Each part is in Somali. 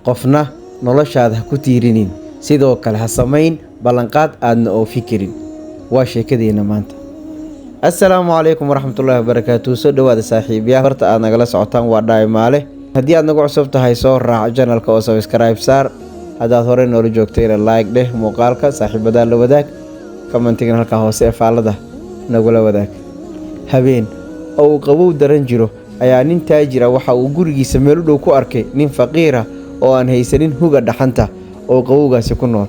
qofna noloshaada ha ku tiirinin, sidoo kale ha samayn ballanqaad aadna oo fikirin. waa sheekadeena maanta. assalaamu calaykum waraxmatullaahi wabarakaatuh. soo dhawaada saaxiibayaal, horta aad nagala socotaan waa Dhaymaale. haddii aad nagu cusub tahay soo raac channelka oo subscribe saar. haddaad hore noola joogtayna like dheh muuqaalka, saaxiibadaa la wadaag, commentigan halka hoose ee faallada nagula wadaag. habeen oo uu qabow daran jiro ayaa nin taajira waxa uu gurigiisa meel u dhow ku arkay nin faqiira oo aan haysanin huga dhaxanta oo qabowgaasi ku nool.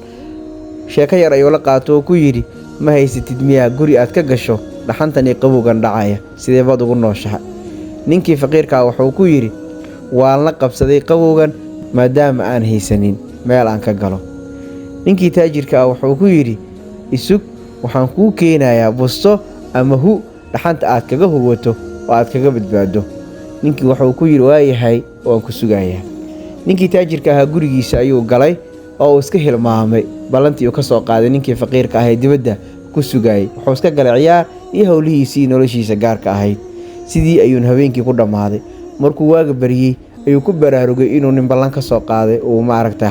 sheeko yar ayuu la qaato oo ku yidhi, ma haysatid miyaa guri aad ka gasho dhaxantan iyo qabowgan dhacaya, sidee baad ugu nooshahay? ninkii faqiirkaa wuxuu ku yidhi, waan la qabsaday qabowgan maadaama aan haysanin meel aan ka galo. ninkii taajirka ah wuxuu ku yidhi, isug, waxaan kuu keenayaa busto ama hu dhaxanta aad kaga huwato oo aad kaga badbaado. ninkii wuxuu ku yidhi, waayahay, waan ku sugayaa. ninkii taajirka ahaa gurigiisa ayuu galay oo uu iska hilmaamay ballantii uu ka soo qaaday ninkii faqiirka ah ee dibadda ku sugayay. wuxuu iska galay ciyaar iyo howlihiisii noloshiisa gaarka ahayd. sidii ayuuna habeenkii ku dhammaaday. markuu waaga baryey ayuu ku baraarugay inuu nin ballan ka soo qaaday uu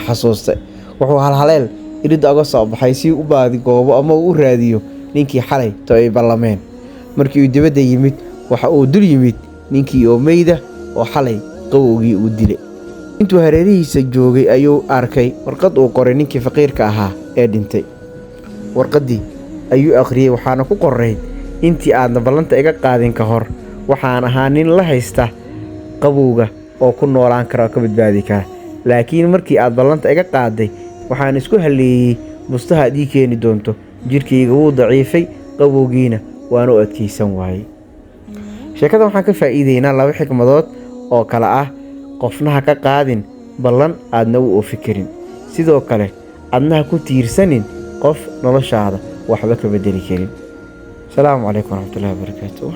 xasuustay. wuxuu halhaleel iridda uga soo baxay si u baadi goobo ama uu u raadiyo ninkii xalay to ay ballameen. markii uu dibadda yimid waxa uu dul yimid ninkii oo meyda oo xalay qabowgii uu dilay. intuu hareerihiisa joogay ayuu arkay warqad uu qoray ninkii faqiirka ahaa ee dhintay. warqaddii ayuu akhriyey, waxaana ku qorayd, intii aadna ballanta iga qaadin ka hor waxaan ahaa nin la haysta qabowga oo ku noolaan kara oo ka badbaadi kara. laakiin markii aad ballanta iga qaaday waxaan isku halleeyey bustaha aad ii keeni doonto. jidhkayga wuu daciifay, qabowgiina waan u adkaysan waayey. sheekada waxaan ka faa'iideynaa 2 xikmadood oo kale ah: qofna ha ka qaadin ballan aadna u oofi karin, sidoo kale adna ha ku tiirsanin qof noloshaada waxba ka bedeli karin. asalaamu calaykum waraxmatullaahi wabarakaatuh.